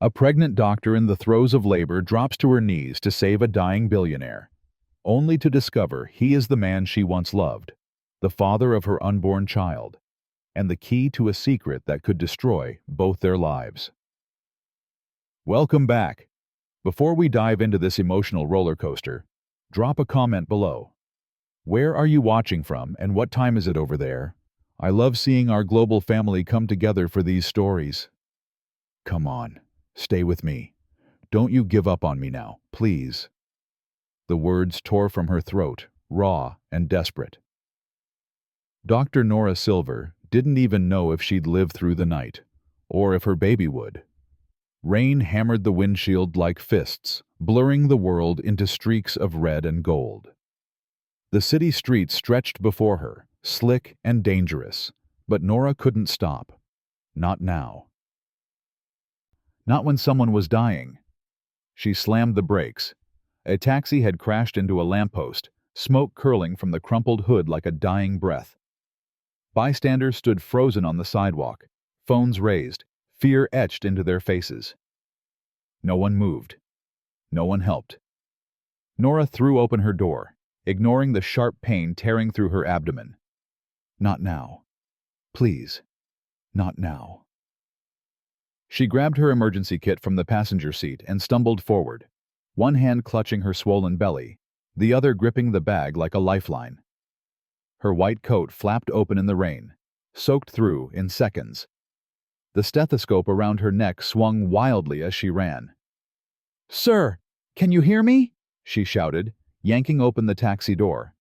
A pregnant doctor in the throes of labor drops to her knees to save a dying billionaire, only to discover he is the man she once loved, the father of her unborn child, and the key to a secret that could destroy both their lives. Welcome back. Before we dive into this emotional roller coaster, drop a comment below. Where are you watching from and what time is it over there? I love seeing our global family come together for these stories. Come on, stay with me. Don't you give up on me now, please. The words tore from her throat, raw and desperate. Dr. Norah Silver didn't even know if she'd live through the night, or if her baby would. Rain hammered the windshield like fists, blurring the world into streaks of red and gold. The city streets stretched before her, slick and dangerous, but Norah couldn't stop. Not now. Not when someone was dying. She slammed the brakes. A taxi had crashed into a lamppost, smoke curling from the crumpled hood like a dying breath. Bystanders stood frozen on the sidewalk, phones raised, fear etched into their faces. No one moved. No one helped. Norah threw open her door, ignoring the sharp pain tearing through her abdomen. Not now. Please, not now. She grabbed her emergency kit from the passenger seat and stumbled forward, one hand clutching her swollen belly, the other gripping the bag like a lifeline. Her white coat flapped open in the rain, soaked through in seconds. The stethoscope around her neck swung wildly as she ran. "Sir, can you hear me?" she shouted, yanking open the taxi door.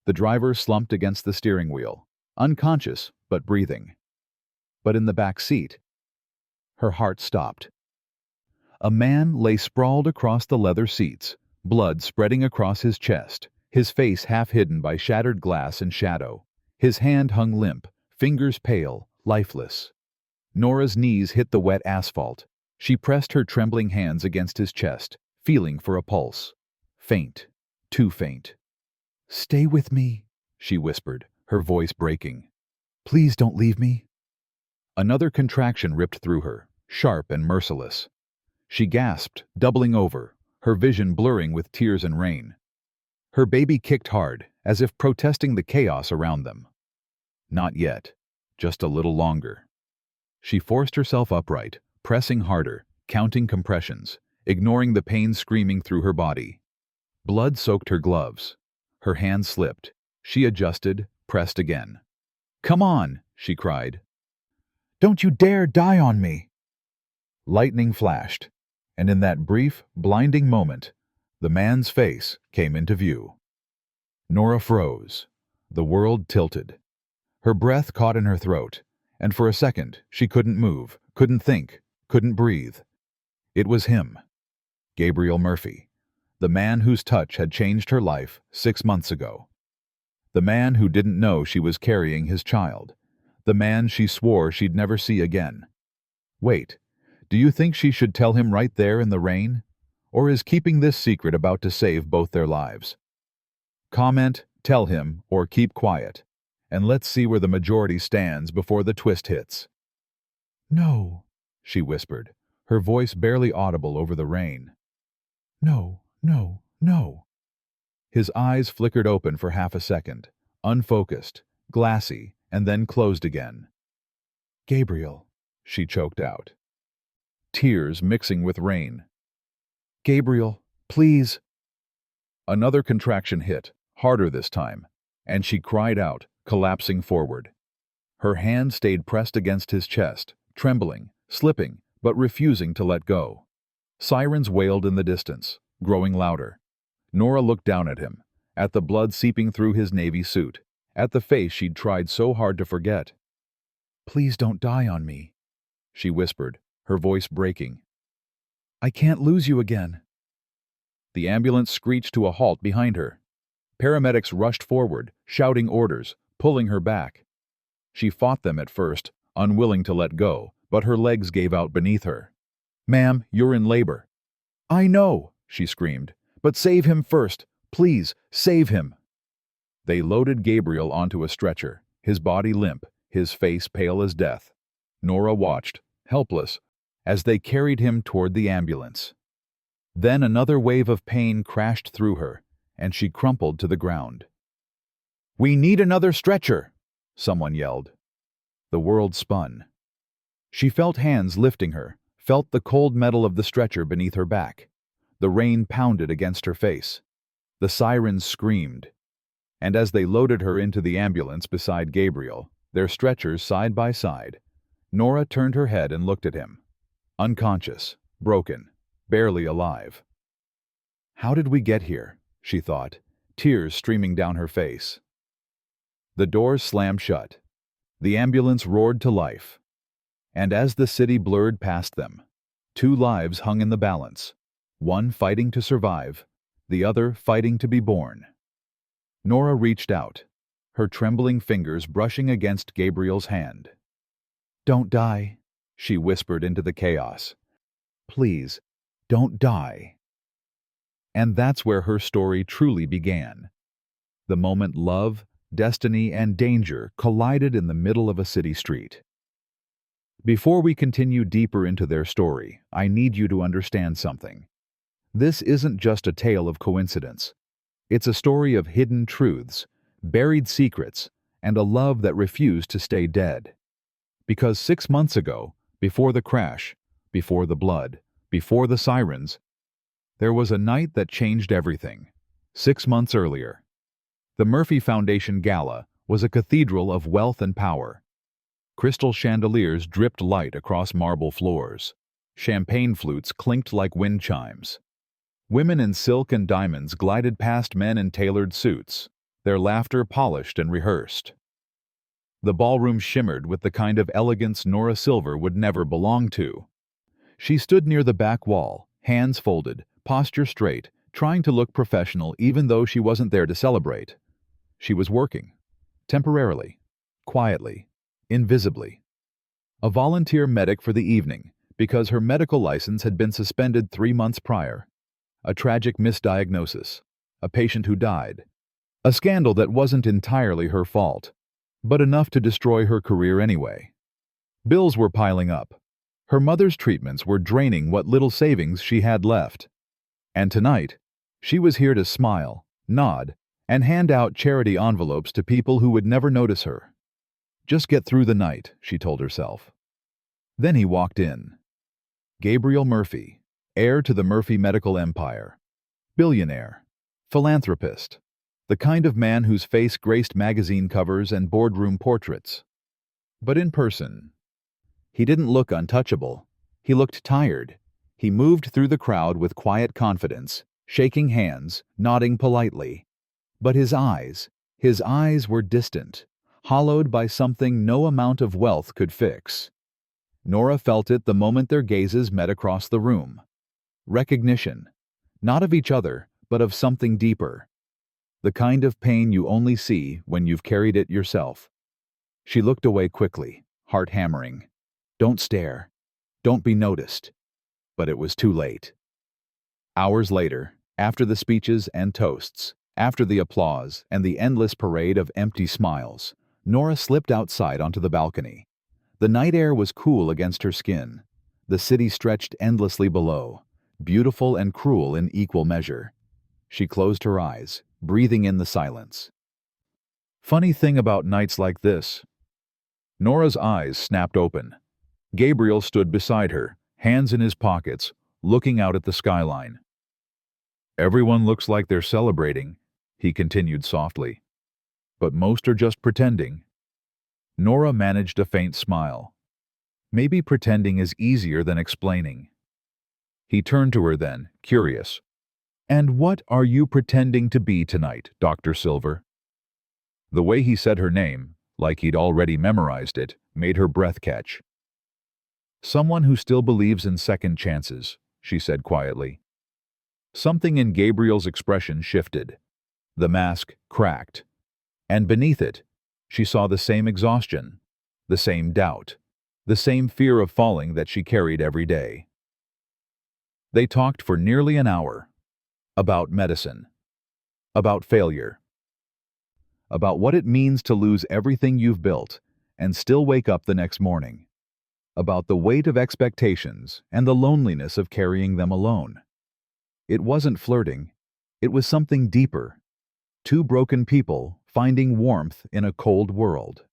The driver slumped against the steering wheel, unconscious but breathing. But in the back seat, her heart stopped. A man lay sprawled across the leather seats, blood spreading across his chest, his face half hidden by shattered glass and shadow. His hand hung limp, fingers pale, lifeless. Norah's knees hit the wet asphalt. She pressed her trembling hands against his chest, feeling for a pulse. Faint, too faint. "Stay with me," she whispered, her voice breaking. "Please don't leave me." Another contraction ripped through her, sharp and merciless. She gasped, doubling over, her vision blurring with tears and rain. Her baby kicked hard, as if protesting the chaos around them. Not yet, just a little longer. She forced herself upright, pressing harder, counting compressions, ignoring the pain screaming through her body. Blood soaked her gloves. Her hand slipped. She adjusted, pressed again. "Come on," she cried. "Don't you dare die on me!" Lightning flashed, and in that brief, blinding moment, the man's face came into view. Norah froze. The world tilted. Her breath caught in her throat, and for a second she couldn't move, couldn't think, couldn't breathe. It was him, Gabriel Murphy, the man whose touch had changed her life 6 months ago. The man who didn't know she was carrying his child. The man she swore she'd never see again. Wait, do you think she should tell him right there in the rain? Or is keeping this secret about to save both their lives? Comment, tell him, or keep quiet. And let's see where the majority stands before the twist hits. "No," she whispered, her voice barely audible over the rain. "No, no, no." His eyes flickered open for half a second, unfocused, glassy, and then closed again. "Gabriel," she choked out. Tears mixing with rain. "Gabriel, please." Another contraction hit, harder this time, and she cried out, collapsing forward. Her hand stayed pressed against his chest, trembling, slipping, but refusing to let go. Sirens wailed in the distance, growing louder. Norah looked down at him, at the blood seeping through his navy suit, at the face she'd tried so hard to forget. "Please don't die on me," she whispered, her voice breaking. "I can't lose you again." The ambulance screeched to a halt behind her. Paramedics rushed forward, shouting orders, pulling her back. She fought them at first, unwilling to let go, but her legs gave out beneath her. "Ma'am, you're in labor." "I know," she screamed, "but save him first. Please, save him." They loaded Gabriel onto a stretcher, his body limp, his face pale as death. Norah watched, helpless, as they carried him toward the ambulance. Then another wave of pain crashed through her, and she crumpled to the ground. "We need another stretcher!" someone yelled. The world spun. She felt hands lifting her, felt the cold metal of the stretcher beneath her back. The rain pounded against her face. The sirens screamed. And as they loaded her into the ambulance beside Gabriel, their stretchers side by side, Norah turned her head and looked at him. Unconscious, broken, barely alive. "How did we get here?" she thought, tears streaming down her face. The doors slammed shut. The ambulance roared to life. And as the city blurred past them, two lives hung in the balance, one fighting to survive, the other fighting to be born. Norah reached out, her trembling fingers brushing against Gabriel's hand. "Don't die," she whispered into the chaos. "Please, don't die." And that's where her story truly began. The moment love, destiny, and danger collided in the middle of a city street. Before we continue deeper into their story, I need you to understand something. This isn't just a tale of coincidence. It's a story of hidden truths, buried secrets, and a love that refused to stay dead. Because 6 months ago, before the crash, before the blood, before the sirens, there was a night that changed everything. 6 months earlier, the Murphy Foundation Gala was a cathedral of wealth and power. Crystal chandeliers dripped light across marble floors. Champagne flutes clinked like wind chimes. Women in silk and diamonds glided past men in tailored suits, their laughter polished and rehearsed. The ballroom shimmered with the kind of elegance Norah Silver would never belong to. She stood near the back wall, hands folded, posture straight, trying to look professional even though she wasn't there to celebrate. She was working. Temporarily. Quietly. Invisibly. A volunteer medic for the evening, because her medical license had been suspended 3 months prior. A tragic misdiagnosis. A patient who died. A scandal that wasn't entirely her fault, but enough to destroy her career anyway. Bills were piling up. Her mother's treatments were draining what little savings she had left. And tonight, she was here to smile, nod, and hand out charity envelopes to people who would never notice her. Just get through the night, she told herself. Then he walked in. Gabriel Murphy, heir to the Murphy medical empire. Billionaire. Philanthropist. The kind of man whose face graced magazine covers and boardroom portraits. But in person, he didn't look untouchable. He looked tired. He moved through the crowd with quiet confidence, shaking hands, nodding politely. But his eyes were distant, hollowed by something no amount of wealth could fix. Norah felt it the moment their gazes met across the room. Recognition, not of each other, but of something deeper. The kind of pain you only see when you've carried it yourself. She looked away quickly, heart hammering. Don't stare. Don't be noticed. But it was too late. Hours later, after the speeches and toasts, after the applause and the endless parade of empty smiles, Norah slipped outside onto the balcony. The night air was cool against her skin. The city stretched endlessly below, beautiful and cruel in equal measure. She closed her eyes, breathing in the silence. Funny thing about nights like this. Norah's eyes snapped open. Gabriel stood beside her, hands in his pockets, looking out at the skyline. Everyone looks like they're celebrating, he continued softly. But most are just pretending. Norah managed a faint smile. Maybe pretending is easier than explaining. He turned to her then, curious. And what are you pretending to be tonight, Dr. Silver? The way he said her name, like he'd already memorized it, made her breath catch. Someone who still believes in second chances, she said quietly. Something in Gabriel's expression shifted. The mask cracked. And beneath it, she saw the same exhaustion, the same doubt, the same fear of falling that she carried every day. They talked for nearly an hour. About medicine. About failure. About what it means to lose everything you've built and still wake up the next morning. about the weight of expectations and the loneliness of carrying them alone. It wasn't flirting, it was something deeper. Two broken people finding warmth in a cold world.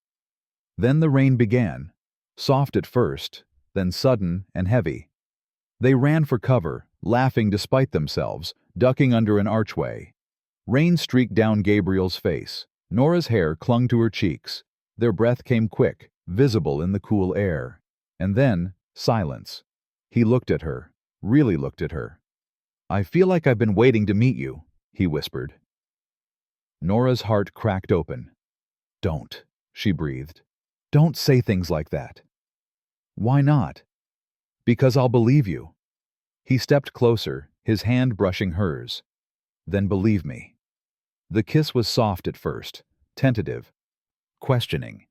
Then the rain began, soft at first, then sudden and heavy. They ran for cover, laughing despite themselves, ducking under an archway. Rain streaked down Gabriel's face. Norah's hair clung to her cheeks. Their breath came quick, visible in the cool air. And then, silence. He looked at her, really looked at her. "I feel like I've been waiting to meet you," he whispered. Norah's heart cracked open. "Don't," she breathed. "Don't say things like that." "Why not?" "Because I'll believe you." He stepped closer, his hand brushing hers. "Then believe me." The kiss was soft at first, tentative, questioning.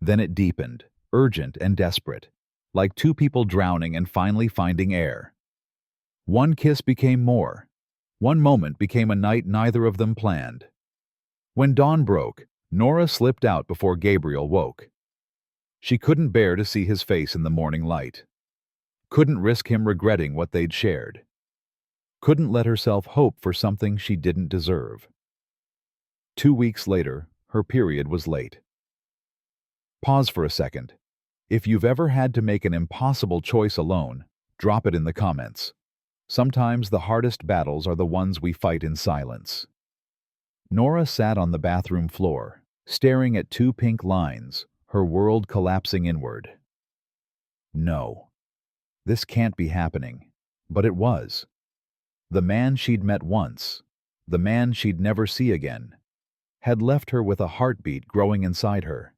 Then it deepened, urgent and desperate, like two people drowning and finally finding air. One kiss became more. One moment became a night neither of them planned. When dawn broke, Norah slipped out before Gabriel woke. She couldn't bear to see his face in the morning light. Couldn't risk him regretting what they'd shared. Couldn't let herself hope for something she didn't deserve. 2 weeks later, her period was late. Pause for a second. If you've ever had to make an impossible choice alone, drop it in the comments. Sometimes the hardest battles are the ones we fight in silence. Norah sat on the bathroom floor, staring at two pink lines, her world collapsing inward. No. This can't be happening. But it was. The man she'd met once, the man she'd never see again, had left her with a heartbeat growing inside her.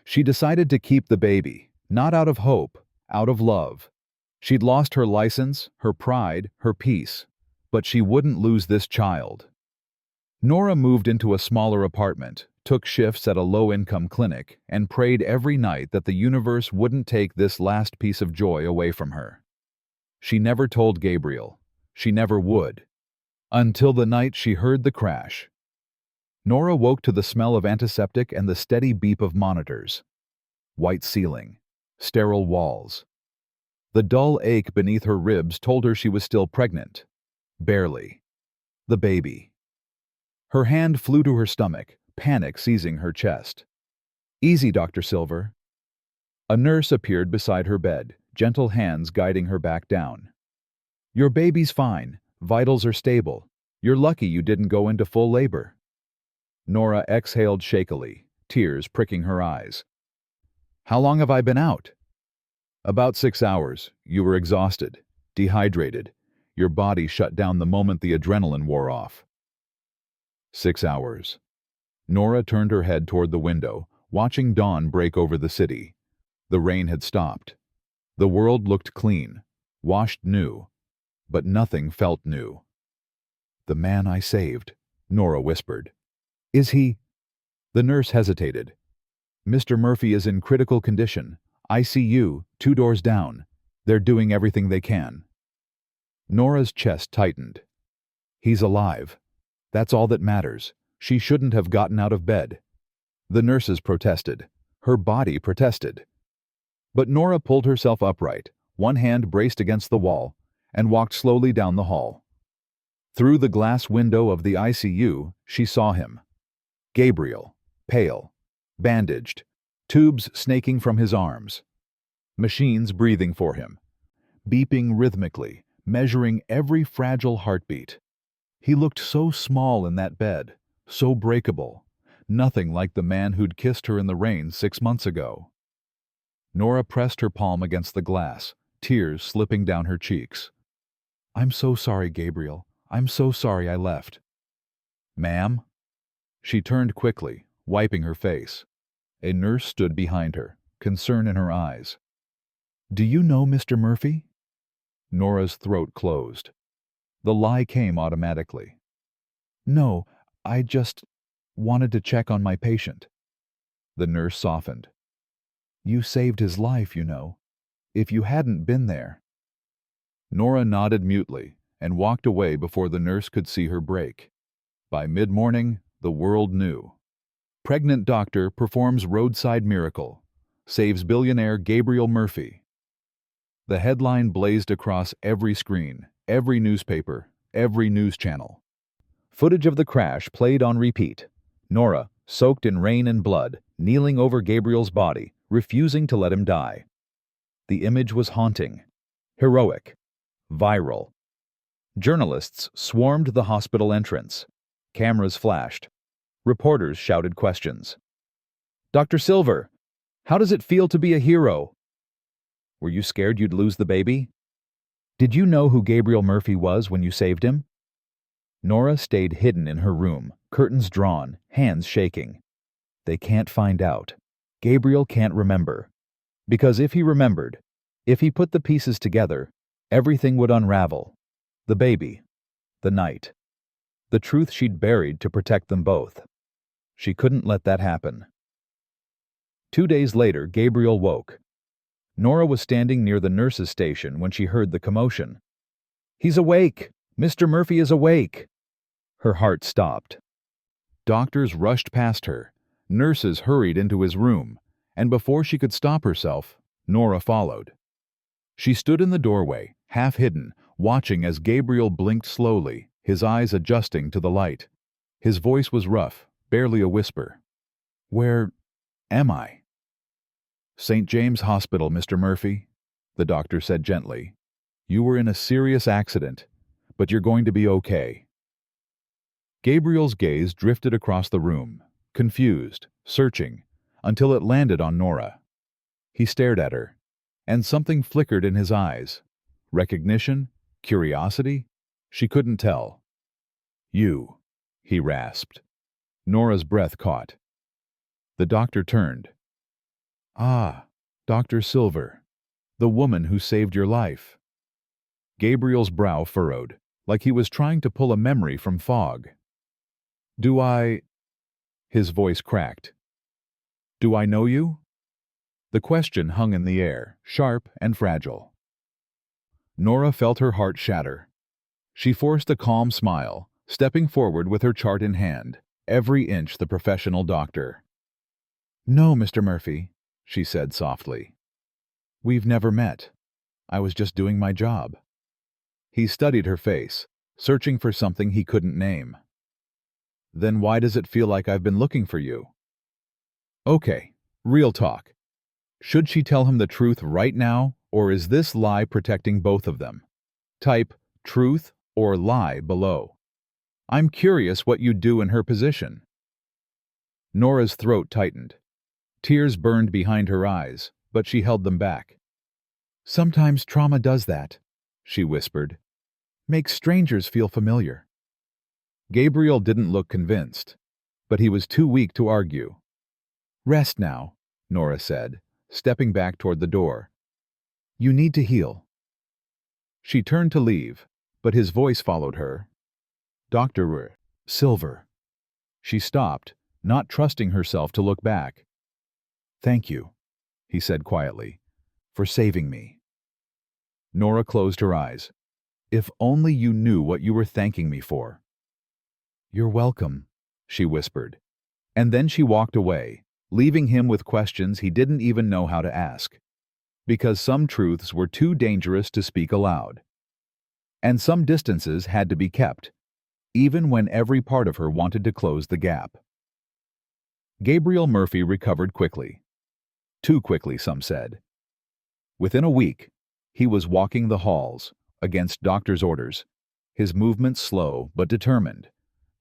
She decided to keep the baby, not out of hope, out of love. She'd lost her license, her pride, her peace, but she wouldn't lose this child. Norah moved into a smaller apartment, took shifts at a low-income clinic, and prayed every night that the universe wouldn't take this last piece of joy away from her. She never told Gabriel. She never would. Until the night she heard the crash. Norah woke to the smell of antiseptic and the steady beep of monitors. White ceiling. Sterile walls. The dull ache beneath her ribs told her she was still pregnant. Barely. The baby. Her hand flew to her stomach, panic seizing her chest. "Easy, Dr. Silver." A nurse appeared beside her bed, gentle hands guiding her back down. "Your baby's fine. Vitals are stable. You're lucky you didn't go into full labor." Norah exhaled shakily, tears pricking her eyes. "How long have I been out?" "About 6 hours. You were exhausted, dehydrated. Your body shut down the moment the adrenaline wore off." 6 hours. Norah turned her head toward the window, watching dawn break over the city. The rain had stopped. The world looked clean, washed new, but nothing felt new. "The man I saved," Norah whispered. "Is he—" The nurse hesitated. "Mr. Murphy is in critical condition. ICU, 2 doors down. They're doing everything they can." Norah's chest tightened. "He's alive. That's all that matters. She shouldn't have gotten out of bed." The nurses protested. Her body protested. But Norah pulled herself upright, one hand braced against the wall, and walked slowly down the hall. Through the glass window of the ICU, she saw him. Gabriel, pale, bandaged, tubes snaking from his arms. Machines breathing for him, beeping rhythmically, measuring every fragile heartbeat. He looked so small in that bed, so breakable, nothing like the man who'd kissed her in the rain 6 months ago. Norah pressed her palm against the glass, tears slipping down her cheeks. "I'm so sorry, Gabriel. I'm so sorry I left." "Ma'am?" She turned quickly, wiping her face. A nurse stood behind her, concern in her eyes. "Do you know Mr. Murphy?" Norah's throat closed. The lie came automatically. "No, I just wanted to check on my patient." The nurse softened. "You saved his life, you know. If you hadn't been there—" Norah nodded mutely and walked away before the nurse could see her break. By mid-morning, the world knew. Pregnant doctor performs roadside miracle. Saves billionaire Gabriel Murphy. The headline blazed across every screen, every newspaper, every news channel. Footage of the crash played on repeat. Norah, soaked in rain and blood, kneeling over Gabriel's body, refusing to let him die. The image was haunting, heroic, viral. Journalists swarmed the hospital entrance. Cameras flashed. Reporters shouted questions. "Dr. Silver, how does it feel to be a hero? Were you scared you'd lose the baby? Did you know who Gabriel Murphy was when you saved him?" Norah stayed hidden in her room, curtains drawn, hands shaking. They can't find out. Gabriel can't remember. Because if he remembered, if he put the pieces together, everything would unravel. The baby, the night, the truth she'd buried to protect them both. She couldn't let that happen. 2 days later, Gabriel woke. Norah was standing near the nurse's station when she heard the commotion. "He's awake! Mr. Murphy is awake!" Her heart stopped. Doctors rushed past her. Nurses hurried into his room, and before she could stop herself, Norah followed. She stood in the doorway, half hidden, watching as Gabriel blinked slowly, his eyes adjusting to the light. His voice was rough, barely a whisper. "Where am I?" "St. James Hospital, Mr. Murphy," the doctor said gently. "You were in a serious accident, but you're going to be okay." Gabriel's gaze drifted across the room, confused, searching, until it landed on Norah. He stared at her, and something flickered in his eyes. Recognition? Curiosity? She couldn't tell. "You," he rasped. Norah's breath caught. The doctor turned. "Ah, Dr. Silver, the woman who saved your life." Gabriel's brow furrowed, like he was trying to pull a memory from fog. "Do I—" His voice cracked. "Do I know you?" The question hung in the air, sharp and fragile. Norah felt her heart shatter. She forced a calm smile, stepping forward with her chart in hand, every inch the professional doctor. "No, Mr. Murphy," she said softly. "We've never met. I was just doing my job." He studied her face, searching for something he couldn't name. "Then why does it feel like I've been looking for you?" Okay, real talk. Should she tell him the truth right now, or is this lie protecting both of them? Type truth or lie below. I'm curious what you'd do in her position. Norah's throat tightened. Tears burned behind her eyes, but she held them back. "Sometimes trauma does that," she whispered. "Makes strangers feel familiar." Gabriel didn't look convinced, but he was too weak to argue. "Rest now," Norah said, stepping back toward the door. "You need to heal." She turned to leave, but his voice followed her. "Dr. Silver." She stopped, not trusting herself to look back. "Thank you," he said quietly, "for saving me." Norah closed her eyes. "If only you knew what you were thanking me for." "You're welcome," she whispered. And then she walked away, leaving him with questions he didn't even know how to ask. Because some truths were too dangerous to speak aloud. And some distances had to be kept, even when every part of her wanted to close the gap. Gabriel Murphy recovered quickly. Too quickly, some said. Within a week, he was walking the halls, against doctor's orders, his movements slow but determined.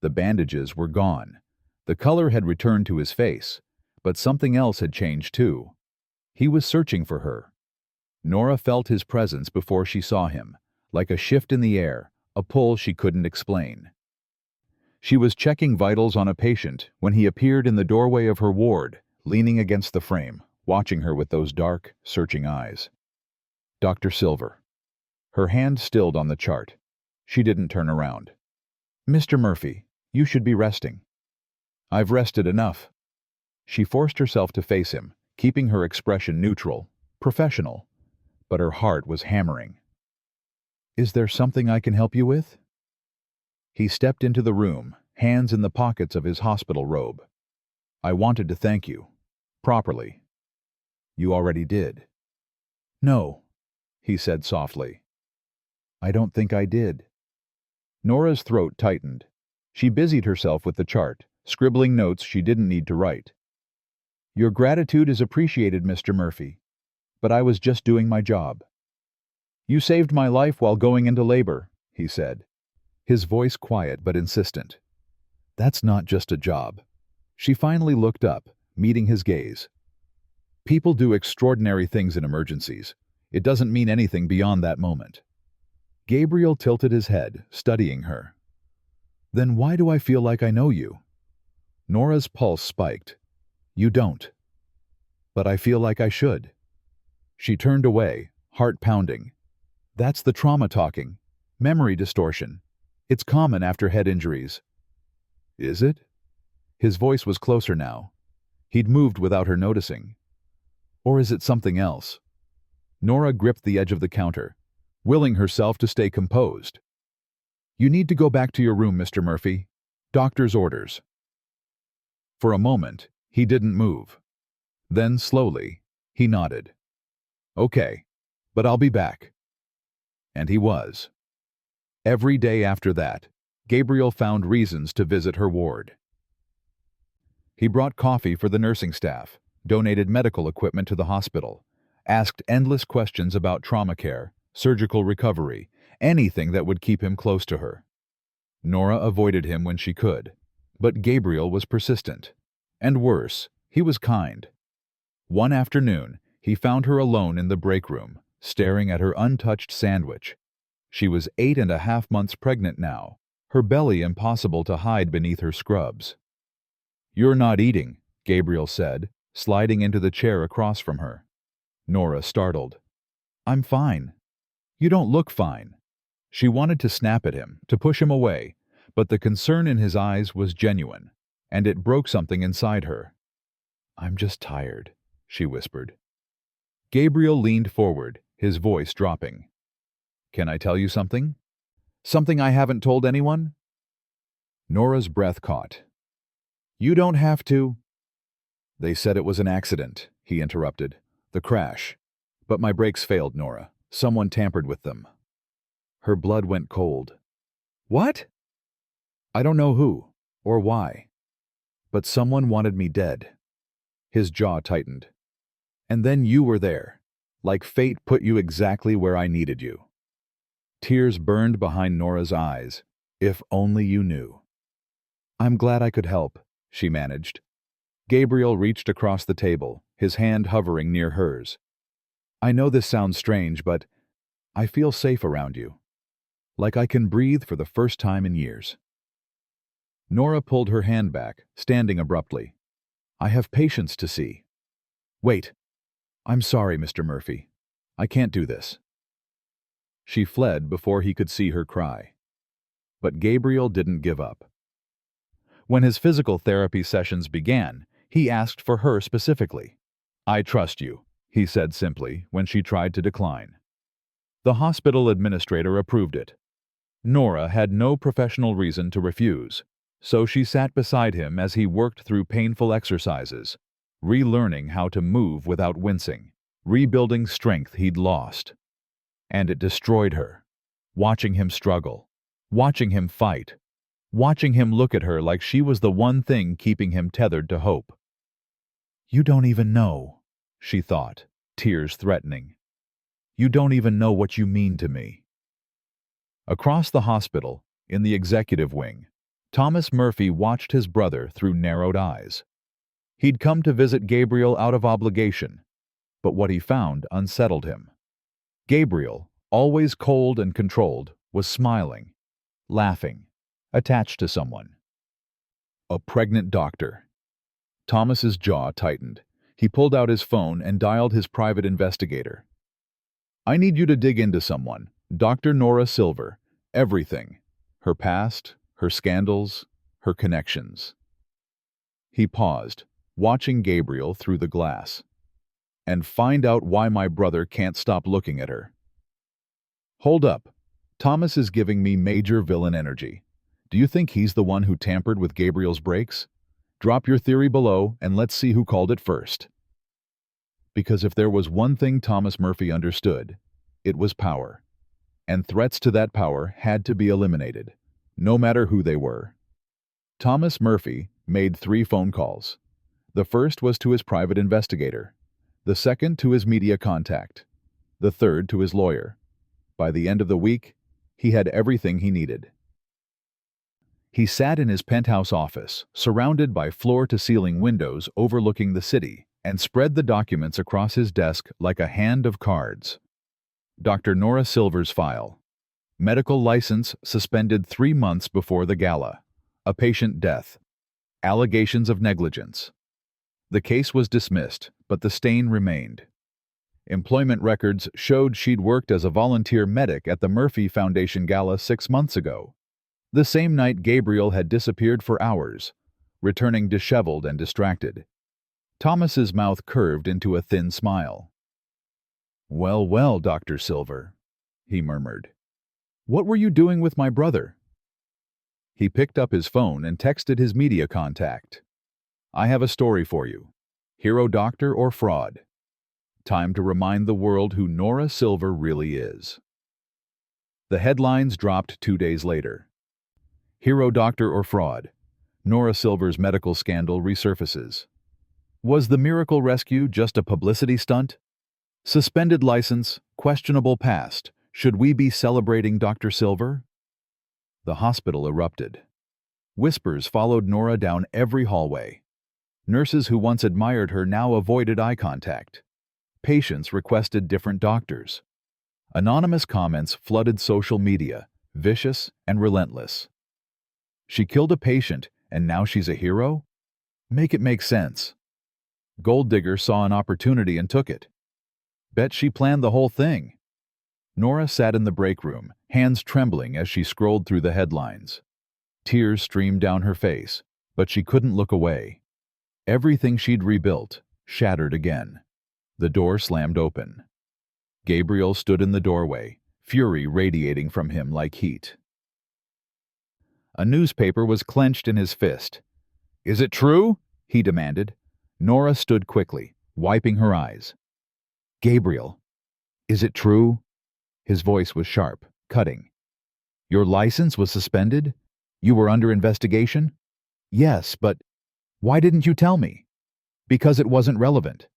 The bandages were gone. The color had returned to his face, but something else had changed too. He was searching for her. Norah felt his presence before she saw him, like a shift in the air, a pull she couldn't explain. She was checking vitals on a patient when he appeared in the doorway of her ward, leaning against the frame, watching her with those dark, searching eyes. Dr. Silver. Her hand stilled on the chart. She didn't turn around. "Mr. Murphy, you should be resting." "I've rested enough." She forced herself to face him, keeping her expression neutral, professional, but her heart was hammering. "Is there something I can help you with?" He stepped into the room, hands in the pockets of his hospital robe. "I wanted to thank you. Properly." You already did. No, he said softly. I don't think I did. Nora's throat tightened. She busied herself with the chart, scribbling notes she didn't need to write. Your gratitude is appreciated, Mr. Murphy, but I was just doing my job. You saved my life while going into labor, he said, his voice quiet but insistent. That's not just a job. She finally looked up, meeting his gaze. People do extraordinary things in emergencies. It doesn't mean anything beyond that moment. Gabriel tilted his head, studying her. Then why do I feel like I know you? Nora's pulse spiked. You don't. But I feel like I should. She turned away, heart pounding. That's the trauma talking. Memory distortion. It's common after head injuries. Is it? His voice was closer now. He'd moved without her noticing. Or is it something else? Norah gripped the edge of the counter, willing herself to stay composed. You need to go back to your room, Mr. Murphy. Doctor's orders. For a moment, he didn't move. Then, slowly, he nodded. Okay, but I'll be back. And he was. Every day after that, Gabriel found reasons to visit her ward. He brought coffee for the nursing staff, donated medical equipment to the hospital, asked endless questions about trauma care, surgical recovery, anything that would keep him close to her. Norah avoided him when she could, but Gabriel was persistent. And worse, he was kind. One afternoon, he found her alone in the break room, staring at her untouched sandwich. She was 8.5 months pregnant now, her belly impossible to hide beneath her scrubs. You're not eating, Gabriel said, sliding into the chair across from her. Norah startled. I'm fine. You don't look fine. She wanted to snap at him, to push him away, but the concern in his eyes was genuine, and it broke something inside her. I'm just tired, she whispered. Gabriel leaned forward, his voice dropping. Can I tell you something? Something I haven't told anyone? Nora's breath caught. You don't have to. They said it was an accident, he interrupted. The crash. But my brakes failed, Norah. Someone tampered with them. Her blood went cold. What? I don't know who, or why. But someone wanted me dead. His jaw tightened. And then you were there. Like fate put you exactly where I needed you. Tears burned behind Nora's eyes. If only you knew. I'm glad I could help, she managed. Gabriel reached across the table, his hand hovering near hers. I know this sounds strange, but I feel safe around you. Like I can breathe for the first time in years. Norah pulled her hand back, standing abruptly. I have patients to see. Wait. I'm sorry, Mr. Murphy. I can't do this. She fled before he could see her cry. But Gabriel didn't give up. When his physical therapy sessions began, he asked for her specifically. I trust you, he said simply when she tried to decline. The hospital administrator approved it. Norah had no professional reason to refuse, so she sat beside him as he worked through painful exercises, relearning how to move without wincing, rebuilding strength he'd lost. And it destroyed her, watching him struggle, watching him fight, watching him look at her like she was the one thing keeping him tethered to hope. You don't even know, she thought, tears threatening. You don't even know what you mean to me. Across the hospital, in the executive wing, Thomas Murphy watched his brother through narrowed eyes. He'd come to visit Gabriel out of obligation, but what he found unsettled him. Gabriel, always cold and controlled, was smiling, laughing, attached to someone. A pregnant doctor. Thomas's jaw tightened. He pulled out his phone and dialed his private investigator. I need you to dig into someone, Dr. Norah Silver, everything. Her past, her scandals, her connections. He paused, watching Gabriel through the glass. And find out why my brother can't stop looking at her. Hold up. Thomas is giving me major villain energy. Do you think he's the one who tampered with Gabriel's brakes? Drop your theory below and let's see who called it first. Because if there was one thing Thomas Murphy understood, it was power. And threats to that power had to be eliminated, no matter who they were. Thomas Murphy made 3 phone calls. The first was to his private investigator, the second to his media contact, the third to his lawyer. By the end of the week, he had everything he needed. He sat in his penthouse office, surrounded by floor-to-ceiling windows overlooking the city, and spread the documents across his desk like a hand of cards. Dr. Norah Silver's file. Medical license suspended 3 months before the gala. A patient death. Allegations of negligence. The case was dismissed, but the stain remained. Employment records showed she'd worked as a volunteer medic at the Murphy Foundation Gala 6 months ago. The same night Gabriel had disappeared for hours, returning disheveled and distracted. Thomas's mouth curved into a thin smile. "Well, well, Dr. Silver," he murmured. "What were you doing with my brother?" He picked up his phone and texted his media contact. "I have a story for you. Hero doctor or fraud? Time to remind the world who Norah Silver really is." The headlines dropped 2 days later. Hero doctor or fraud? Norah Silver's medical scandal resurfaces. Was the miracle rescue just a publicity stunt? Suspended license, questionable past. Should we be celebrating Dr. Silver? The hospital erupted. Whispers followed Norah down every hallway. Nurses who once admired her now avoided eye contact. Patients requested different doctors. Anonymous comments flooded social media, vicious and relentless. She killed a patient, and now she's a hero? Make it make sense. Gold Digger saw an opportunity and took it. Bet she planned the whole thing. Norah sat in the break room, hands trembling as she scrolled through the headlines. Tears streamed down her face, but she couldn't look away. Everything she'd rebuilt, shattered again. The door slammed open. Gabriel stood in the doorway, fury radiating from him like heat. A newspaper was clenched in his fist. "Is it true?" he demanded. Norah stood quickly, wiping her eyes. "Gabriel, is it true?" His voice was sharp, cutting. "Your license was suspended? You were under investigation?" "Yes, but why didn't you tell me?" "Because it wasn't relevant."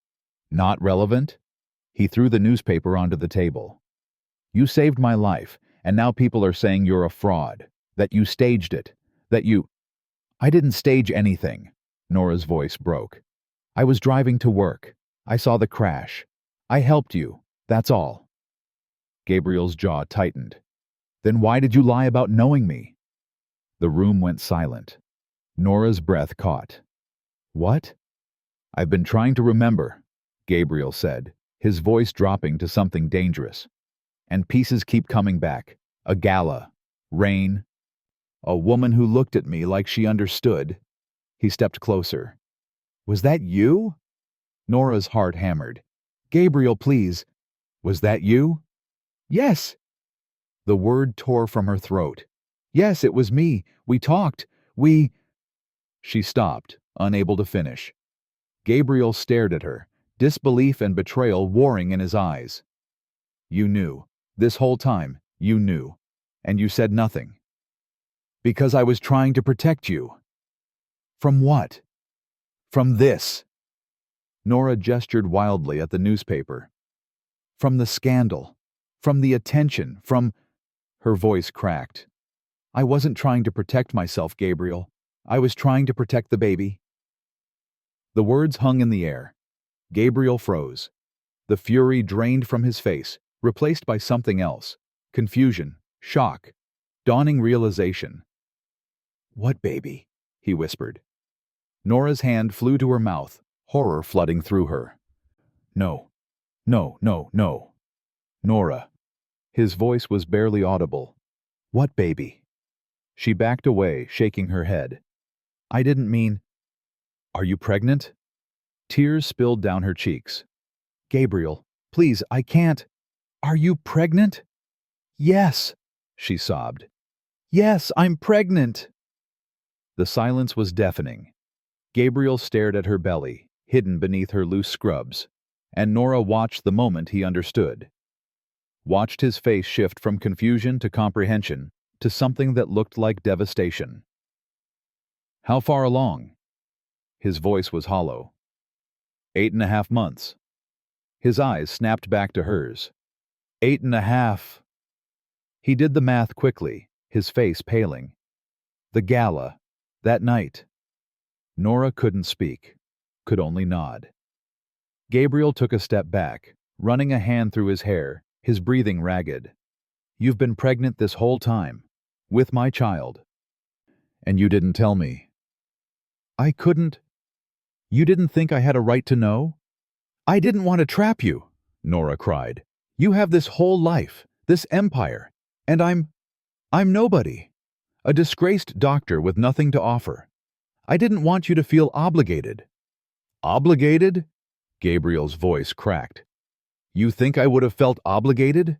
"Not relevant?" He threw the newspaper onto the table. "You saved my life, and now people are saying you're a fraud, that you staged it, that you—" "I didn't stage anything." Norah's voice broke. "I was driving to work. I saw the crash. I helped you, that's all." Gabriel's jaw tightened. "Then why did you lie about knowing me?" The room went silent. Norah's breath caught. "What?" "I've been trying to remember," Gabriel said, his voice dropping to something dangerous. "And pieces keep coming back. A gala. Rain. A woman who looked at me like she understood." He stepped closer. "Was that you?" Norah's heart hammered. "Gabriel, please." "Was that you?" "Yes." The word tore from her throat. "Yes, it was me. We talked. We—" She stopped, unable to finish. Gabriel stared at her, disbelief and betrayal warring in his eyes. "You knew. This whole time, you knew. And you said nothing." "Because I was trying to protect you." "From what?" "From this." Norah gestured wildly at the newspaper. "From the scandal. From the attention. From—" Her voice cracked. "I wasn't trying to protect myself, Gabriel. I was trying to protect the baby." The words hung in the air. Gabriel froze. The fury drained from his face, replaced by something else. Confusion, shock, dawning realization. "What baby?" he whispered. Norah's hand flew to her mouth, horror flooding through her. "No. No, no, no. Norah." His voice was barely audible. "What baby?" She backed away, shaking her head. "I didn't mean—" "Are you pregnant?" Tears spilled down her cheeks. "Gabriel, please, I can't—" "Are you pregnant?" "Yes," she sobbed. "Yes, I'm pregnant." The silence was deafening. Gabriel stared at her belly, hidden beneath her loose scrubs. And Norah watched the moment he understood. Watched his face shift from confusion to comprehension to something that looked like devastation. "How far along?" His voice was hollow. 8.5 months. His eyes snapped back to hers. 8.5. He did the math quickly, his face paling. The gala. That night. Norah couldn't speak, could only nod. Gabriel took a step back, running a hand through his hair, his breathing ragged. "You've been pregnant this whole time. With my child. And you didn't tell me." "I couldn't. You didn't think I had a right to know?" "I didn't want to trap you," Norah cried. "You have this whole life, this empire, and I'm nobody. A disgraced doctor with nothing to offer. I didn't want you to feel obligated." "Obligated?" Gabriel's voice cracked. "You think I would have felt obligated?"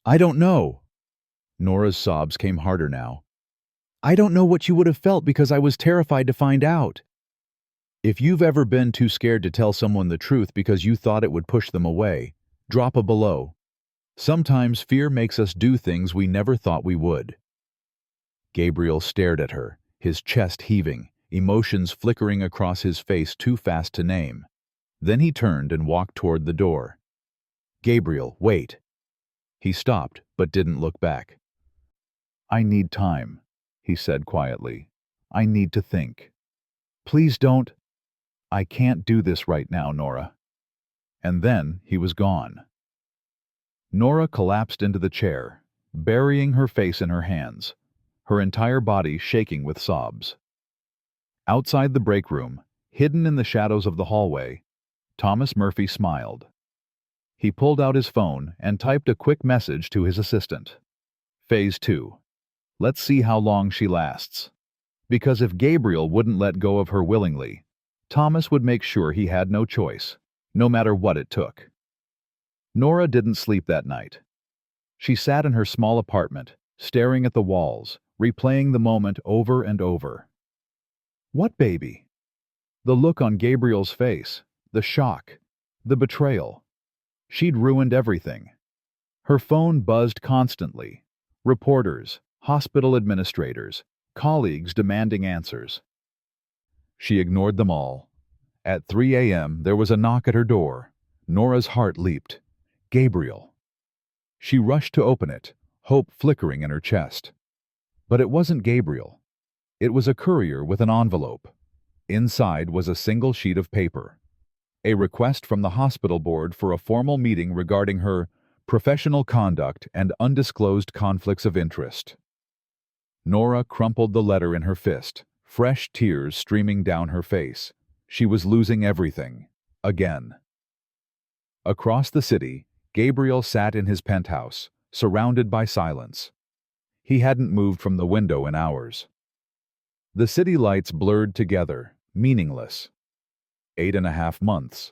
"I don't know." Norah's sobs came harder now. "I don't know what you would have felt because I was terrified to find out." If you've ever been too scared to tell someone the truth because you thought it would push them away, drop a below. Sometimes fear makes us do things we never thought we would. Gabriel stared at her, his chest heaving, emotions flickering across his face too fast to name. Then he turned and walked toward the door. "Gabriel, wait." He stopped, but didn't look back. "I need time," he said quietly. "I need to think. Please don't." "I can't do this right now, Norah." And then he was gone. Norah collapsed into the chair, burying her face in her hands, her entire body shaking with sobs. Outside the break room, hidden in the shadows of the hallway, Thomas Murphy smiled. He pulled out his phone and typed a quick message to his assistant. Phase 2. Let's see how long she lasts. Because if Gabriel wouldn't let go of her willingly, Thomas would make sure he had no choice, no matter what it took. Norah didn't sleep that night. She sat in her small apartment, staring at the walls, replaying the moment over and over. What baby? The look on Gabriel's face, the shock, the betrayal. She'd ruined everything. Her phone buzzed constantly. Reporters, hospital administrators, colleagues demanding answers. She ignored them all. At 3 a.m., there was a knock at her door. Norah's heart leaped. Gabriel. She rushed to open it, hope flickering in her chest. But it wasn't Gabriel. It was a courier with an envelope. Inside was a single sheet of paper. A request from the hospital board for a formal meeting regarding her professional conduct and undisclosed conflicts of interest. Norah crumpled the letter in her fist, fresh tears streaming down her face. She was losing everything. Again. Across the city, Gabriel sat in his penthouse, surrounded by silence. He hadn't moved from the window in hours. The city lights blurred together, meaningless. 8.5 months.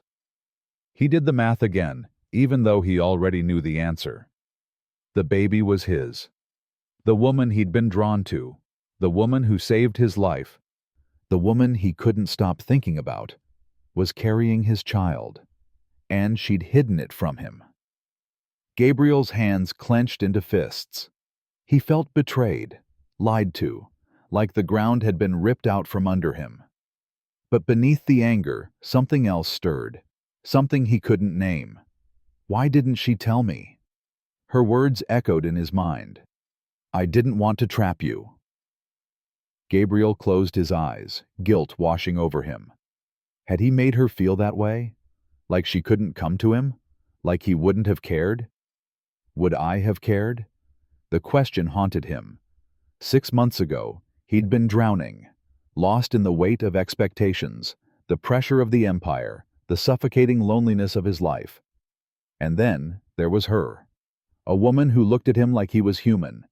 He did the math again, even though he already knew the answer. The baby was his. The woman he'd been drawn to. The woman who saved his life. The woman he couldn't stop thinking about. Was carrying his child. And she'd hidden it from him. Gabriel's hands clenched into fists. He felt betrayed, lied to, like the ground had been ripped out from under him. But beneath the anger, something else stirred, something he couldn't name. Why didn't she tell me? Her words echoed in his mind. I didn't want to trap you. Gabriel closed his eyes, guilt washing over him. Had he made her feel that way? Like she couldn't come to him? Like he wouldn't have cared? Would I have cared? The question haunted him. 6 months ago, he'd been drowning, lost in the weight of expectations, the pressure of the empire, the suffocating loneliness of his life. And then there was her, a woman who looked at him like he was human,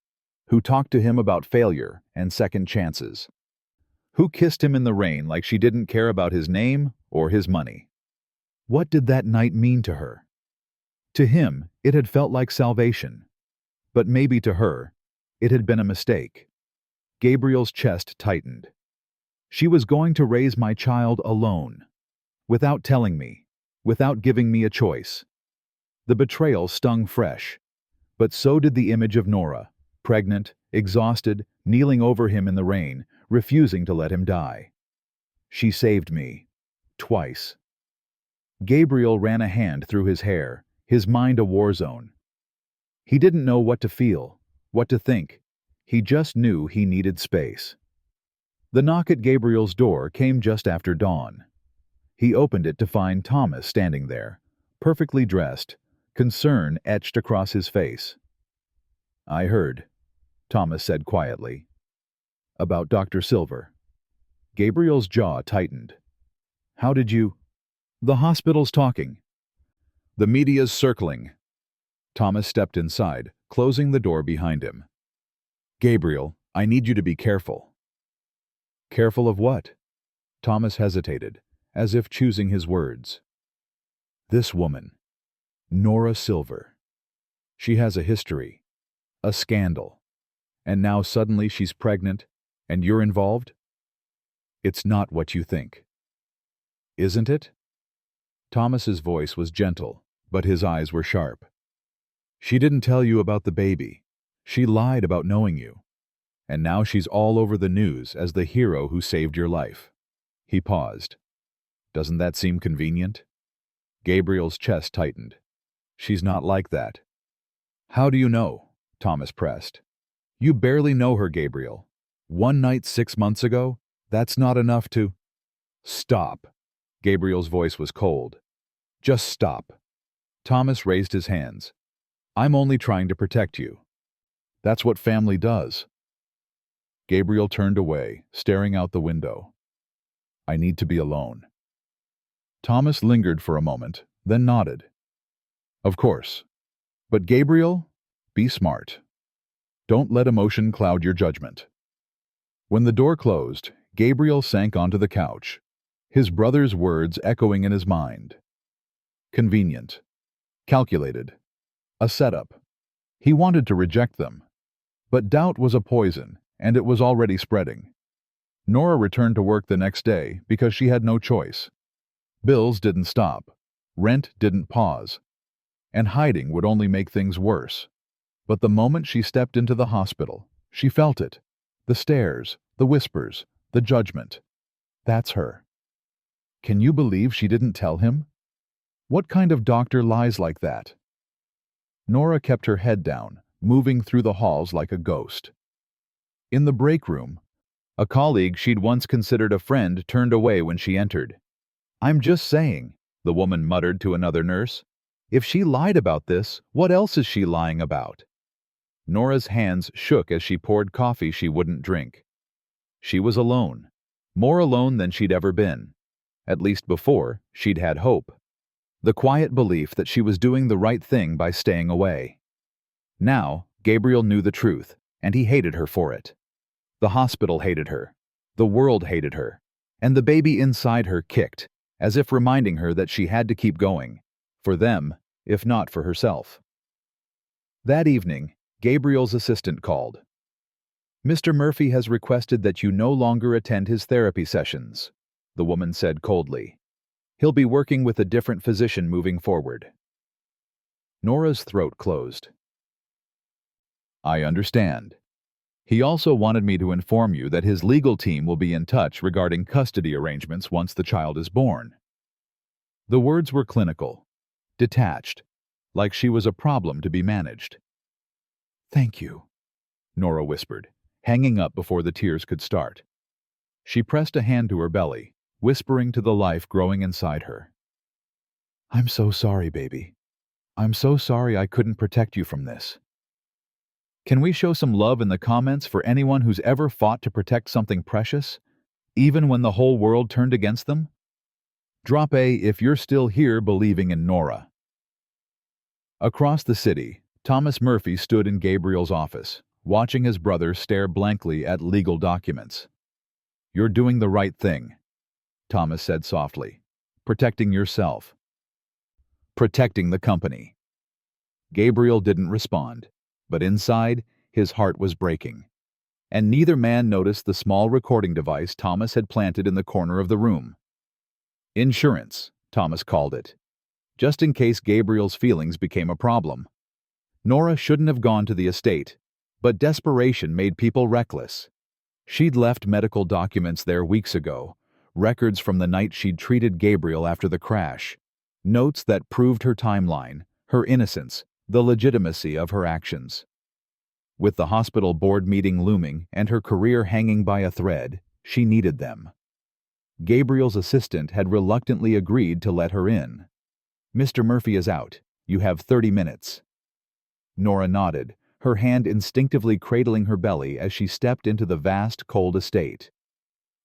who talked to him about failure and second chances, who kissed him in the rain like she didn't care about his name or his money. What did that night mean to her? To him, it had felt like salvation. But maybe to her, it had been a mistake. Gabriel's chest tightened. She was going to raise my child alone, without telling me, without giving me a choice. The betrayal stung fresh, but so did the image of Norah, pregnant, exhausted, kneeling over him in the rain, refusing to let him die. She saved me. Twice. Gabriel ran a hand through his hair, his mind a war zone. He didn't know what to feel, what to think. He just knew he needed space. The knock at Gabriel's door came just after dawn. He opened it to find Thomas standing there, perfectly dressed, concern etched across his face. "I heard," Thomas said quietly. "About Dr. Silver." Gabriel's jaw tightened. "How did you—" "The hospital's talking. The media's circling." Thomas stepped inside, closing the door behind him. "Gabriel, I need you to be careful." "Careful of what?" Thomas hesitated, as if choosing his words. "This woman, Norah Silver. She has a history, a scandal, and now suddenly she's pregnant, and you're involved? It's not what you think." "Isn't it?" Thomas's voice was gentle, but his eyes were sharp. "She didn't tell you about the baby. She lied about knowing you. And now she's all over the news as the hero who saved your life." He paused. "Doesn't that seem convenient?" Gabriel's chest tightened. "She's not like that." "How do you know?" Thomas pressed. "You barely know her, Gabriel. One night 6 months ago, that's not enough to—" "Stop." Gabriel's voice was cold. "Just stop." Thomas raised his hands. "I'm only trying to protect you. That's what family does." Gabriel turned away, staring out the window. "I need to be alone." Thomas lingered for a moment, then nodded. "Of course. But Gabriel, be smart. Don't let emotion cloud your judgment." When the door closed, Gabriel sank onto the couch, his brother's words echoing in his mind. Convenient. Calculated. A setup. He wanted to reject them. But doubt was a poison, and it was already spreading. Norah returned to work the next day because she had no choice. Bills didn't stop. Rent didn't pause. And hiding would only make things worse. But the moment she stepped into the hospital, she felt it. The stares, the whispers, the judgment. That's her. Can you believe she didn't tell him? What kind of doctor lies like that? Norah kept her head down, moving through the halls like a ghost. In the break room, a colleague she'd once considered a friend turned away when she entered. "I'm just saying," the woman muttered to another nurse. "If she lied about this, what else is she lying about?" Norah's hands shook as she poured coffee she wouldn't drink. She was alone. More alone than she'd ever been. At least before, she'd had hope. The quiet belief that she was doing the right thing by staying away. Now, Gabriel knew the truth, and he hated her for it. The hospital hated her. The world hated her. And the baby inside her kicked, as if reminding her that she had to keep going. For them, if not for herself. That evening, Gabriel's assistant called. "Mr. Murphy has requested that you no longer attend his therapy sessions," the woman said coldly. "He'll be working with a different physician moving forward." Norah's throat closed. "I understand. He also wanted me to inform you that his legal team will be in touch regarding custody arrangements once the child is born." The words were clinical, detached, like she was a problem to be managed. "Thank you," Norah whispered, hanging up before the tears could start. She pressed a hand to her belly, whispering to the life growing inside her. "I'm so sorry, baby. I'm so sorry I couldn't protect you from this." Can we show some love in the comments for anyone who's ever fought to protect something precious, even when the whole world turned against them? Drop a if you're still here believing in Norah. Across the city, Thomas Murphy stood in Gabriel's office, watching his brother stare blankly at legal documents. "You're doing the right thing," Thomas said softly. "Protecting yourself. Protecting the company." Gabriel didn't respond, but inside, his heart was breaking. And neither man noticed the small recording device Thomas had planted in the corner of the room. "Insurance," Thomas called it. just in case Gabriel's feelings became a problem. Norah shouldn't have gone to the estate, but desperation made people reckless. She'd left medical documents there weeks ago, records from the night she'd treated Gabriel after the crash, notes that proved her timeline, her innocence, the legitimacy of her actions. With the hospital board meeting looming and her career hanging by a thread, she needed them. Gabriel's assistant had reluctantly agreed to let her in. "Mr. Murphy is out. You have 30 minutes." Norah nodded, her hand instinctively cradling her belly as she stepped into the vast, cold estate.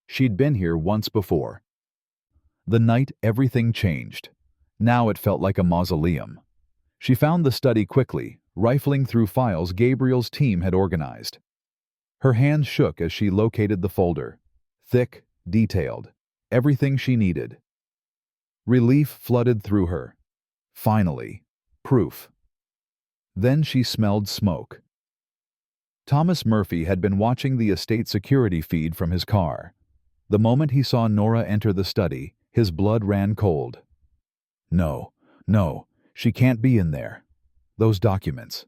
She'd been here once before. The night everything changed. Now it felt like a mausoleum. She found the study quickly, rifling through files Gabriel's team had organized. Her hands shook as she located the folder. Thick, detailed, everything she needed. Relief flooded through her. Finally, proof. Then she smelled smoke. Thomas Murphy had been watching the estate security feed from his car. The moment he saw Norah enter the study, his blood ran cold. No, she can't be in there. Those documents.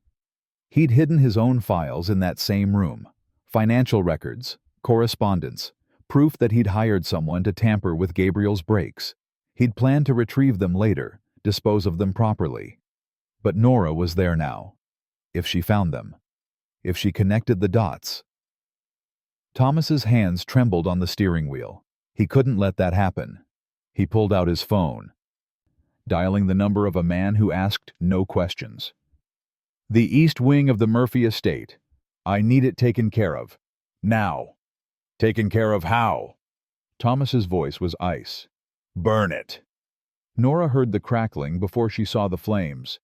He'd hidden his own files in that same room. Financial records, correspondence, proof that he'd hired someone to tamper with Gabriel's brakes. He'd planned to retrieve them later, dispose of them properly. But Norah was there now. If she found them. If she connected the dots. Thomas's hands trembled on the steering wheel. He couldn't let that happen. He pulled out his phone, dialing the number of a man who asked no questions. "The east wing of the Murphy estate. I need it taken care of. Now." "Taken care of how?" Thomas's voice was ice. "Burn it." Norah heard the crackling before she saw the flames.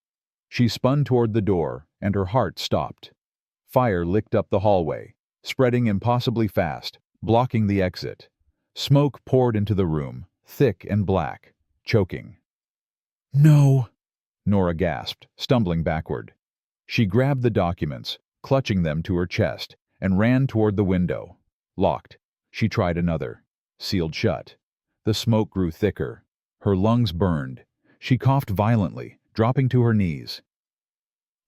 She spun toward the door, and her heart stopped. Fire licked up the hallway, spreading impossibly fast, blocking the exit. Smoke poured into the room, thick and black, choking. "No," Norah gasped, stumbling backward. She grabbed the documents, clutching them to her chest, and ran toward the window. Locked. She tried another. Sealed shut. The smoke grew thicker. Her lungs burned. She coughed violently, dropping to her knees.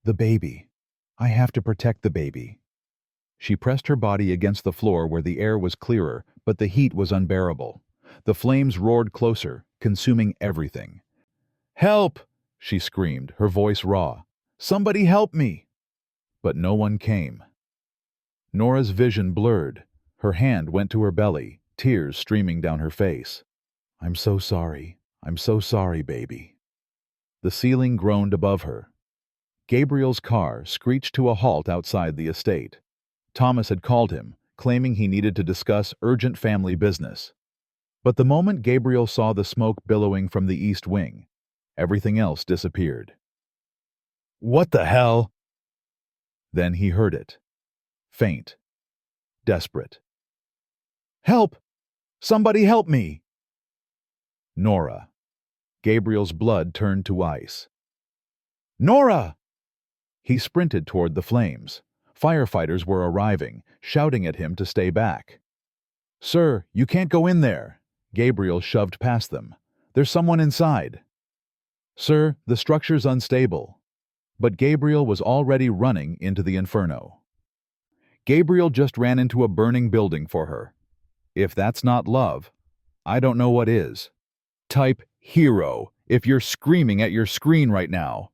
"The baby. I have to protect the baby." She pressed her body against the floor where the air was clearer, but the heat was unbearable. The flames roared closer, consuming everything. "Help!" she screamed, her voice raw. "Somebody help me!" But no one came. Norah's vision blurred. Her hand went to her belly, tears streaming down her face. I'm so sorry, baby." The ceiling groaned above her. Gabriel's car screeched to a halt outside the estate. Thomas had called him, claiming he needed to discuss urgent family business. But the moment Gabriel saw the smoke billowing from the east wing, everything else disappeared. "What the hell?" Then he heard it. Faint. Desperate. "Help! Somebody help me!" Norah. Gabriel's blood turned to ice. "Norah!" He sprinted toward the flames. Firefighters were arriving, shouting at him to stay back. "Sir, you can't go in there." Gabriel shoved past them. "There's someone inside." "Sir, the structure's unstable." But Gabriel was already running into the inferno. Gabriel just ran into a burning building for her. If that's not love, I don't know what is. Type hero if you're screaming at your screen right now.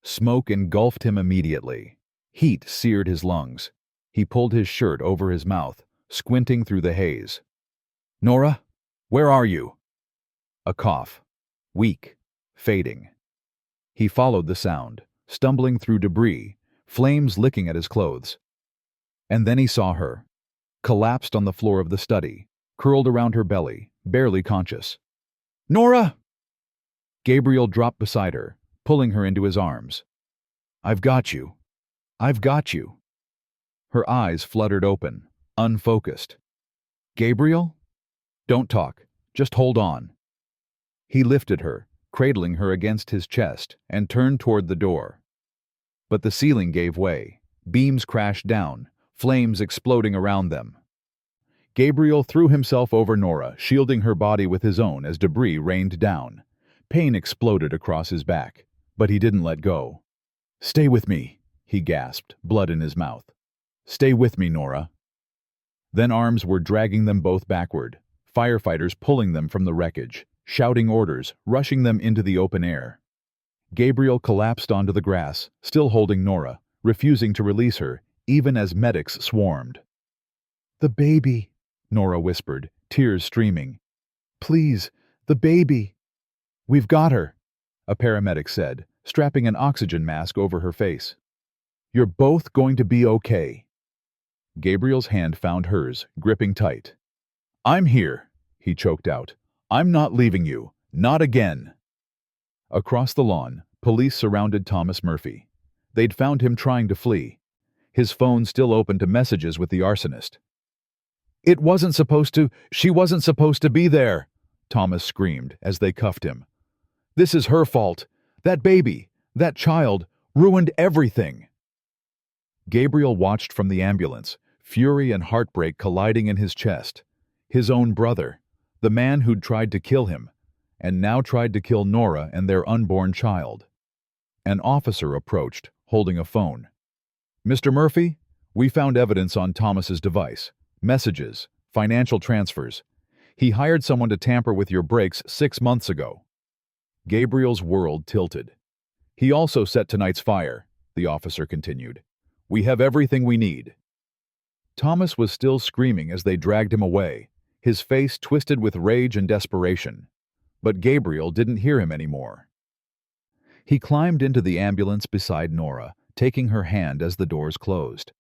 Smoke engulfed him immediately. Heat seared his lungs. He pulled his shirt over his mouth, squinting through the haze. "Norah, where are you?" A cough. Weak. Fading. He followed the sound, stumbling through debris, flames licking at his clothes. And then he saw her, collapsed on the floor of the study, curled around her belly, barely conscious. "Norah!" Gabriel dropped beside her, pulling her into his arms. I've got you. I've got you." Her eyes fluttered open, unfocused. "Gabriel? Don't talk. Just hold on." He lifted her, cradling her against his chest, and turned toward the door. But the ceiling gave way. Beams crashed down, flames exploding around them. Gabriel threw himself over Norah, shielding her body with his own as debris rained down. Pain exploded across his back, but he didn't let go. "Stay with me," he gasped, blood in his mouth. "Stay with me, Norah." Then arms were dragging them both backward, firefighters pulling them from the wreckage, shouting orders, rushing them into the open air. Gabriel collapsed onto the grass, still holding Norah, refusing to release her, even as medics swarmed. "The baby," Norah whispered, tears streaming. "Please, the baby." "We've got her," a paramedic said, strapping an oxygen mask over her face. "You're both going to be okay." Gabriel's hand found hers, gripping tight. "I'm here," he choked out. "I'm not leaving you. Not again." Across the lawn, police surrounded Thomas Murphy. They'd found him trying to flee, his phone still open to messages with the arsonist. She wasn't supposed to be there," Thomas screamed as they cuffed him. "This is her fault. That baby, that child, ruined everything." Gabriel watched from the ambulance, fury and heartbreak colliding in his chest. His own brother, the man who'd tried to kill him, and now tried to kill Norah and their unborn child. An officer approached, holding a phone. "Mr. Murphy, we found evidence on Thomas's device. Messages, financial transfers. He hired someone to tamper with your brakes 6 months ago." Gabriel's world tilted. "He also set tonight's fire," the officer continued. "We have everything we need." Thomas was still screaming as they dragged him away, his face twisted with rage and desperation. But Gabriel didn't hear him anymore. He climbed into the ambulance beside Norah, taking her hand as the doors closed.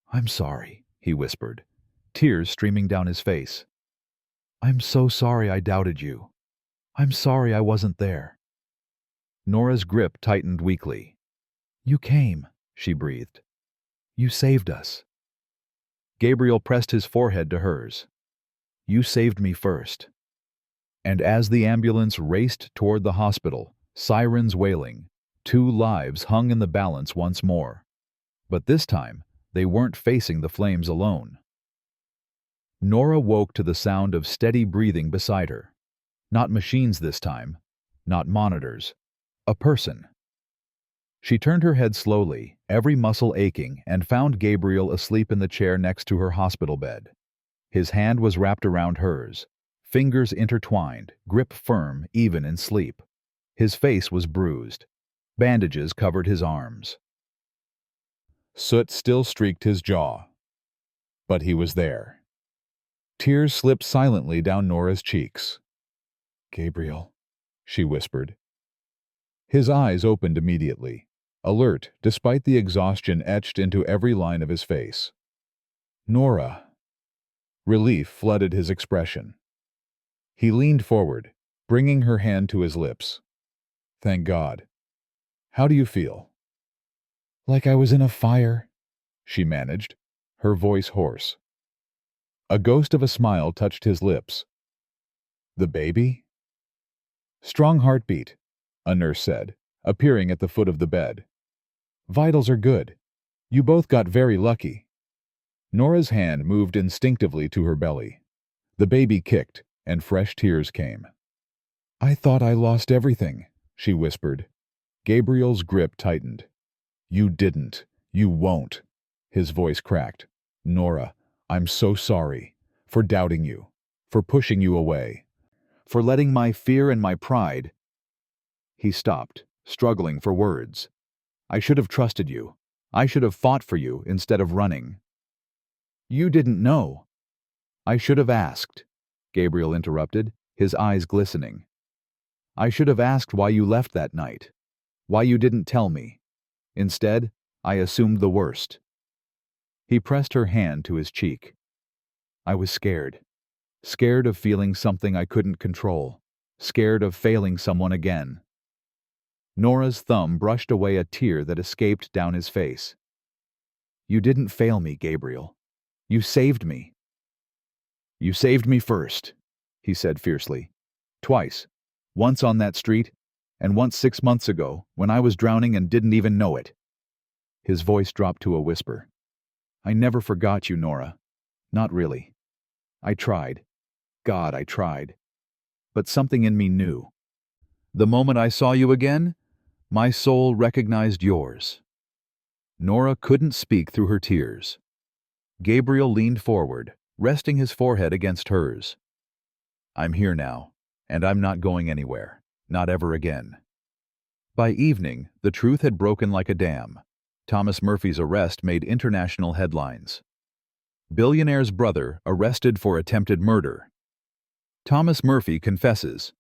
"I'm sorry," he whispered, tears streaming down his face. "I'm so sorry I doubted you. I'm sorry I wasn't there." Nora's grip tightened weakly. "You came," she breathed. "You saved us." Gabriel pressed his forehead to hers. "You saved me first." And as the ambulance raced toward the hospital, sirens wailing, 2 lives hung in the balance once more. But this time, they weren't facing the flames alone. Norah woke to the sound of steady breathing beside her. Not machines this time, not monitors. A person. She turned her head slowly, every muscle aching, and found Gabriel asleep in the chair next to her hospital bed. His hand was wrapped around hers, fingers intertwined, grip firm even in sleep. His face was bruised. Bandages covered his arms. Soot still streaked his jaw. But he was there. Tears slipped silently down Nora's cheeks. "Gabriel," she whispered. His eyes opened immediately, alert despite the exhaustion etched into every line of his face. "Norah." Relief flooded his expression. He leaned forward, bringing her hand to his lips. "Thank God. How do you feel?" "Like I was in a fire," she managed, her voice hoarse. A ghost of a smile touched his lips. "The baby?" "Strong heartbeat," a nurse said, appearing at the foot of the bed. "Vitals are good. You both got very lucky." Nora's hand moved instinctively to her belly. The baby kicked, and fresh tears came. "I thought I lost everything," she whispered. Gabriel's grip tightened. "You didn't. You won't." His voice cracked. "Norah, I'm so sorry. For doubting you. For pushing you away. For letting my fear and my pride—" He stopped, struggling for words. "I should have trusted you. I should have fought for you instead of running." "You didn't know." "I should have asked," Gabriel interrupted, his eyes glistening. "I should have asked why you left that night. Why you didn't tell me. Instead, I assumed the worst." He pressed her hand to his cheek. "I was scared. Scared of feeling something I couldn't control. Scared of failing someone again." Nora's thumb brushed away a tear that escaped down his face. "You didn't fail me, Gabriel. You saved me." "You saved me first," he said fiercely. "Twice. Once on that street, and once 6 months ago, when I was drowning and didn't even know it." His voice dropped to a whisper. "I never forgot you, Norah. Not really. I tried. God, I tried. But something in me knew. The moment I saw you again, my soul recognized yours." Norah couldn't speak through her tears. Gabriel leaned forward, resting his forehead against hers. "I'm here now, and I'm not going anywhere. Not ever again." By evening, the truth had broken like a dam. Thomas Murphy's arrest made international headlines. Billionaire's brother arrested for attempted murder. Thomas Murphy confesses,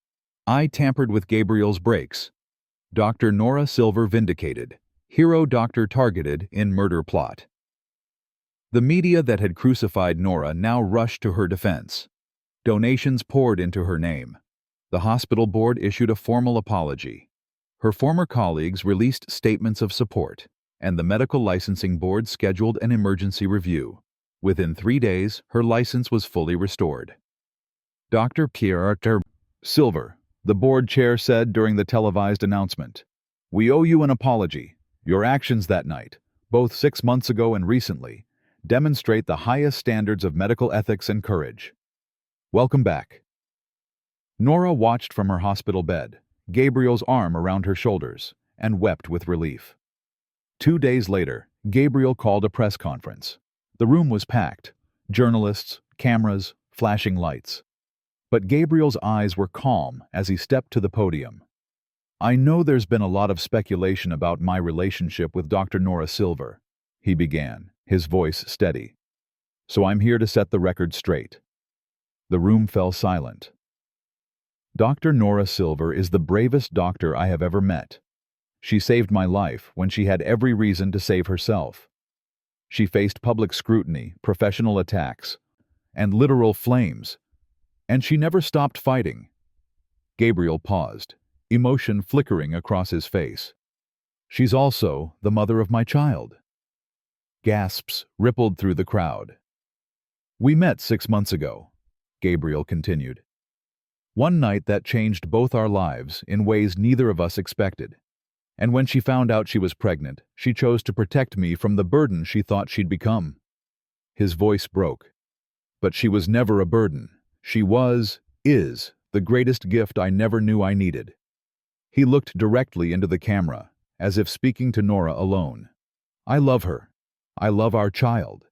"I tampered with Gabriel's brakes." Dr. Norah Silver vindicated. Hero doctor targeted in murder plot. The media that had crucified Norah now rushed to her defense. Donations poured into her name. The hospital board issued a formal apology. Her former colleagues released statements of support, and the medical licensing board scheduled an emergency review. Within 3 days, her license was fully restored. Dr. Pierre Silver, the board chair, said during the televised announcement, "We owe you an apology. Your actions that night, both 6 months ago and recently, demonstrate the highest standards of medical ethics and courage. Welcome back." Norah watched from her hospital bed, Gabriel's arm around her shoulders, and wept with relief. 2 days later, Gabriel called a press conference. The room was packed, journalists, cameras, flashing lights. But Gabriel's eyes were calm as he stepped to the podium. "I know there's been a lot of speculation about my relationship with Dr. Norah Silver," he began, his voice steady. "So I'm here to set the record straight." The room fell silent. "Dr. Norah Silver is the bravest doctor I have ever met. She saved my life when she had every reason to save herself. She faced public scrutiny, professional attacks, and literal flames, and she never stopped fighting." Gabriel paused, emotion flickering across his face. "She's also the mother of my child." Gasps rippled through the crowd. "We met 6 months ago," Gabriel continued. "One night that changed both our lives in ways neither of us expected. And when she found out she was pregnant, she chose to protect me from the burden she thought she'd become." His voice broke. "But she was never a burden. She is, the greatest gift I never knew I needed." He looked directly into the camera, as if speaking to Norah alone. "I love her. I love our child.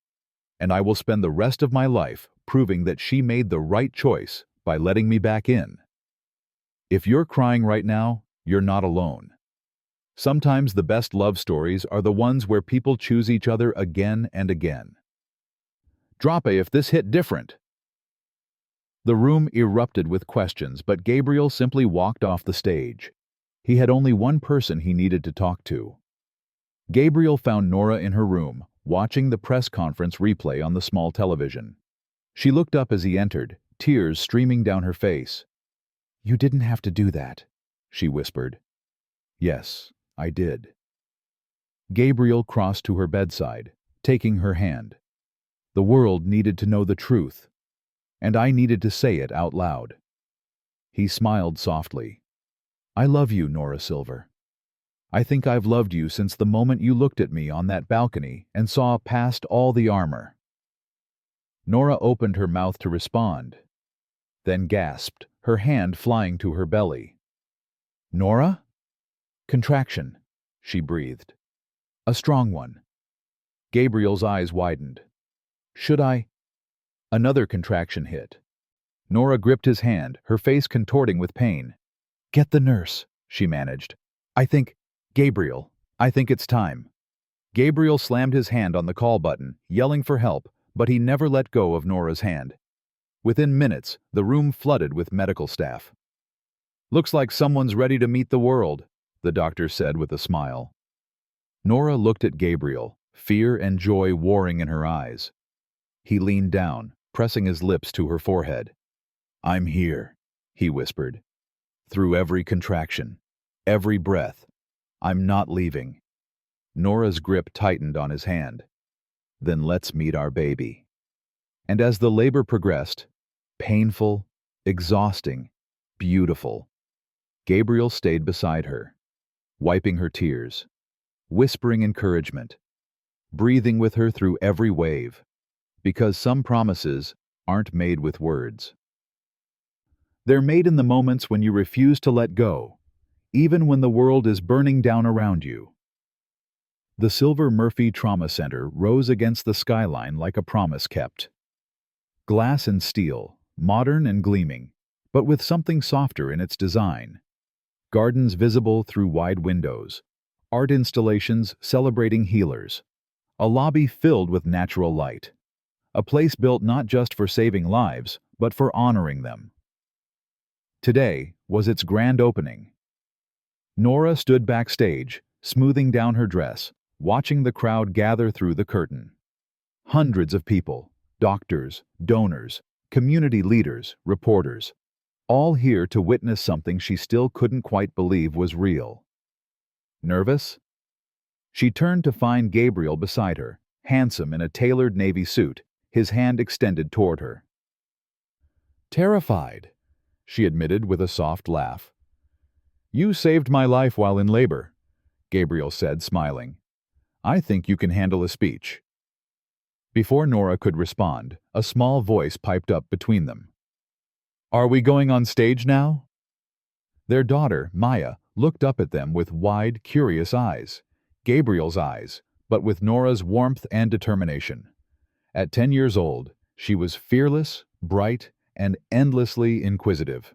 And I will spend the rest of my life proving that she made the right choice by letting me back in." If you're crying right now, you're not alone. Sometimes the best love stories are the ones where people choose each other again and again. Drop a if this hit different. The room erupted with questions, but Gabriel simply walked off the stage. He had only one person he needed to talk to. Gabriel found Norah in her room, watching the press conference replay on the small television. She looked up as he entered, tears streaming down her face. "You didn't have to do that," she whispered. "Yes, I did." Gabriel crossed to her bedside, taking her hand. "The world needed to know the truth, and I needed to say it out loud." He smiled softly. "I love you, Norah Silver. I think I've loved you since the moment you looked at me on that balcony and saw past all the armor." Norah opened her mouth to respond, then gasped, her hand flying to her belly. "Norah?" "Contraction," she breathed. "A strong one." Gabriel's eyes widened. "Should I?" Another contraction hit. Norah gripped his hand, her face contorting with pain. "Get the nurse," she managed. Gabriel, I think it's time." Gabriel slammed his hand on the call button, yelling for help, but he never let go of Norah's hand. Within minutes, the room flooded with medical staff. "Looks like someone's ready to meet the world," the doctor said with a smile. Norah looked at Gabriel, fear and joy warring in her eyes. He leaned down, pressing his lips to her forehead. "I'm here," he whispered. "Through every contraction, every breath. I'm not leaving." Norah's grip tightened on his hand. "Then let's meet our baby." And as the labor progressed, painful, exhausting, beautiful, Gabriel stayed beside her, wiping her tears, whispering encouragement, breathing with her through every wave, because some promises aren't made with words. They're made in the moments when you refuse to let go, even when the world is burning down around you. The Silver Murphy Trauma Center rose against the skyline like a promise kept. Glass and steel, modern and gleaming, but with something softer in its design. Gardens visible through wide windows. Art installations celebrating healers. A lobby filled with natural light. A place built not just for saving lives, but for honoring them. Today was its grand opening. Norah stood backstage, smoothing down her dress, watching the crowd gather through the curtain. Hundreds of people, doctors, donors, community leaders, reporters, all here to witness something she still couldn't quite believe was real. Nervous? She turned to find Gabriel beside her, handsome in a tailored navy suit, his hand extended toward her. Terrified, she admitted with a soft laugh. You saved my life while in labor, Gabriel said, smiling. I think you can handle a speech. Before Norah could respond, a small voice piped up between them. Are we going on stage now? Their daughter, Maya, looked up at them with wide, curious eyes. Gabriel's eyes, but with Norah's warmth and determination. At 10 years old, she was fearless, bright, and endlessly inquisitive.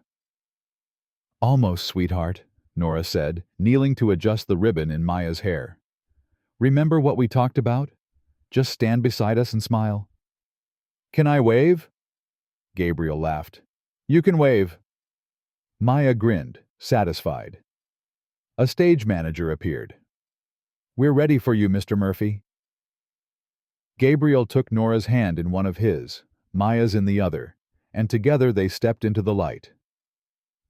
Almost, sweetheart, Norah said, kneeling to adjust the ribbon in Maya's hair. Remember what we talked about? Just stand beside us and smile. Can I wave? Gabriel laughed. You can wave. Maya grinned, satisfied. A stage manager appeared. We're ready for you, Mr. Murphy. Gabriel took Norah's hand in one of his, Maya's in the other, and together they stepped into the light.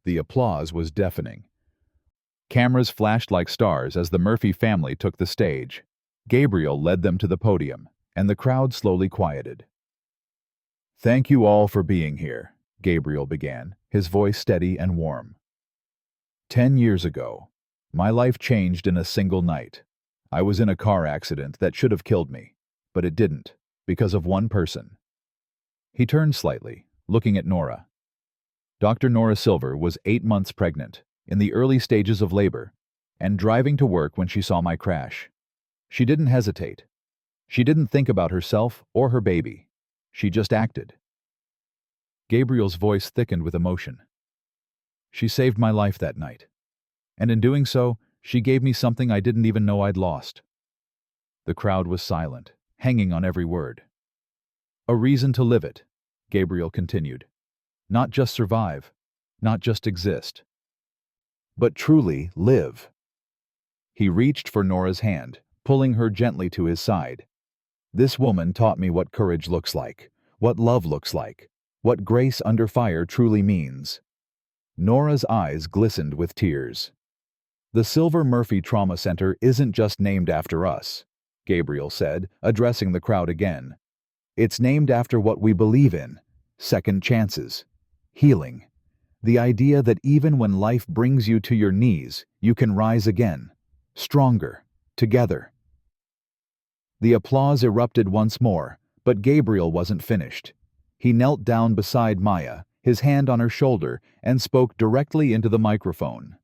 The applause was deafening. Cameras flashed like stars as the Murphy family took the stage. Gabriel led them to the podium, and the crowd slowly quieted. Thank you all for being here, Gabriel began, his voice steady and warm. 10 years ago, my life changed in a single night. I was in a car accident that should have killed me, but it didn't, because of one person. He turned slightly, looking at Norah. Dr. Norah Silver was 8 months pregnant, in the early stages of labor, and driving to work when she saw my crash. She didn't hesitate. She didn't think about herself or her baby. She just acted. Gabriel's voice thickened with emotion. She saved my life that night, and in doing so, she gave me something I didn't even know I'd lost. The crowd was silent, hanging on every word. A reason to live it, Gabriel continued. Not just survive, not just exist, but truly live. He reached for Norah's hand, pulling her gently to his side. This woman taught me what courage looks like, what love looks like, what grace under fire truly means. Norah's eyes glistened with tears. The Silver Murphy Trauma Center isn't just named after us, Gabriel said, addressing the crowd again. It's named after what we believe in: second chances, healing, the idea that even when life brings you to your knees, you can rise again, stronger, together. The applause erupted once more, but Gabriel wasn't finished. He knelt down beside Maya, his hand on her shoulder, and spoke directly into the microphone.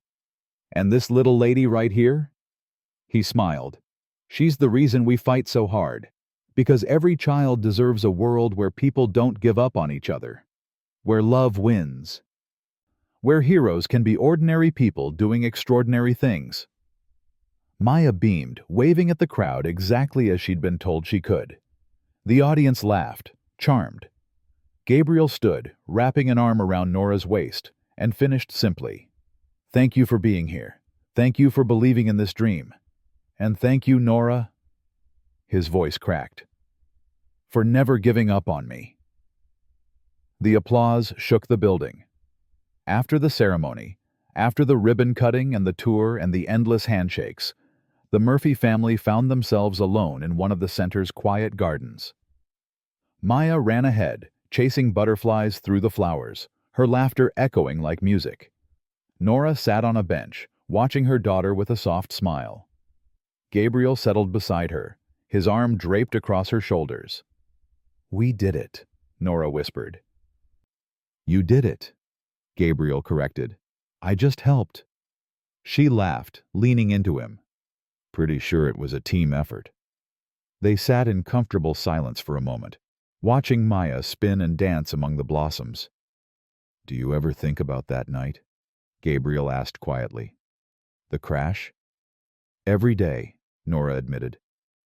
And this little lady right here? He smiled. She's the reason we fight so hard, because every child deserves a world where people don't give up on each other, where love wins, where heroes can be ordinary people doing extraordinary things. Maya beamed, waving at the crowd exactly as she'd been told she could. The audience laughed, charmed. Gabriel stood, wrapping an arm around Norah's waist, and finished simply. Thank you for being here. Thank you for believing in this dream. And thank you, Norah, his voice cracked, for never giving up on me. The applause shook the building. After the ceremony, after the ribbon cutting and the tour and the endless handshakes, the Murphy family found themselves alone in one of the center's quiet gardens. Maya ran ahead, chasing butterflies through the flowers, her laughter echoing like music. Norah sat on a bench, watching her daughter with a soft smile. Gabriel settled beside her, his arm draped across her shoulders. We did it, Norah whispered. You did it, Gabriel corrected. I just helped. She laughed, leaning into him. Pretty sure it was a team effort. They sat in comfortable silence for a moment, watching Maya spin and dance among the blossoms. Do you ever think about that night? Gabriel asked quietly. The crash? Every day, Norah admitted.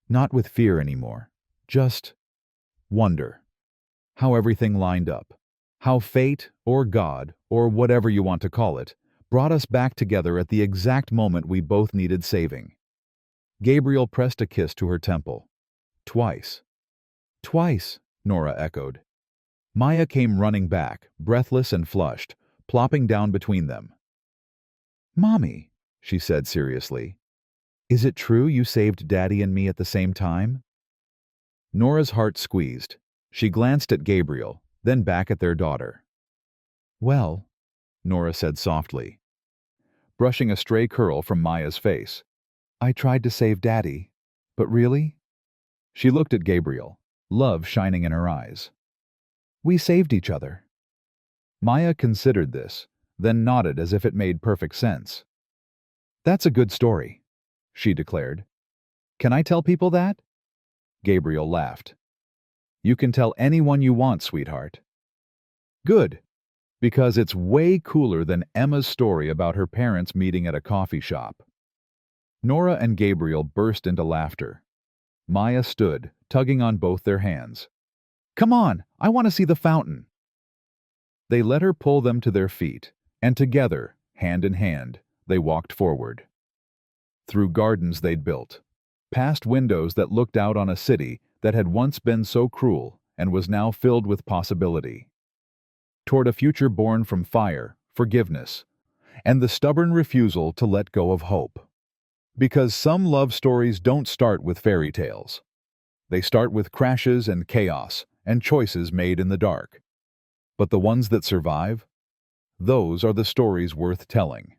Not with fear anymore. Just wonder. How everything lined up. How fate, or God, or whatever you want to call it, brought us back together at the exact moment we both needed saving. Gabriel pressed a kiss to her temple. Twice. Twice, Norah echoed. Maya came running back, breathless and flushed, plopping down between them. Mommy, she said seriously, is it true you saved Daddy and me at the same time? Nora's heart squeezed. She glanced at Gabriel, then back at their daughter. Well, Norah said softly, brushing a stray curl from Maya's face. I tried to save Daddy, but really? She looked at Gabriel, love shining in her eyes. We saved each other. Maya considered this, then nodded as if it made perfect sense. That's a good story, she declared. Can I tell people that? Gabriel laughed. You can tell anyone you want, sweetheart. Good, because it's way cooler than Emma's story about her parents meeting at a coffee shop. Norah and Gabriel burst into laughter. Maya stood, tugging on both their hands. Come on, I want to see the fountain. They let her pull them to their feet, and together, hand in hand, they walked forward. Through gardens they'd built, past windows that looked out on a city that had once been so cruel and was now filled with possibility. Toward a future born from fire, forgiveness, and the stubborn refusal to let go of hope. Because some love stories don't start with fairy tales. They start with crashes and chaos and choices made in the dark. But the ones that survive? Those are the stories worth telling.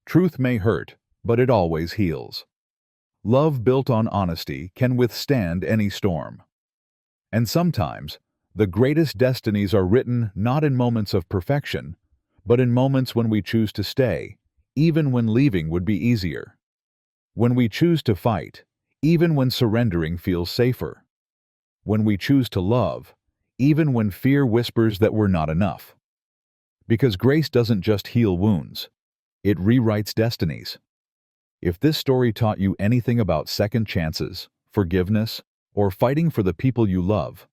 Truth may hurt, but it always heals. Love built on honesty can withstand any storm. And sometimes, the greatest destinies are written not in moments of perfection, but in moments when we choose to stay, even when leaving would be easier. When we choose to fight, even when surrendering feels safer. When we choose to love, even when fear whispers that we're not enough. Because grace doesn't just heal wounds, it rewrites destinies. If this story taught you anything about second chances, forgiveness, or fighting for the people you love,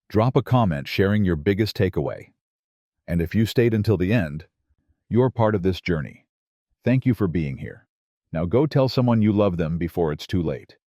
drop a comment sharing your biggest takeaway. And if you stayed until the end, you're part of this journey. Thank you for being here. Now go tell someone you love them before it's too late.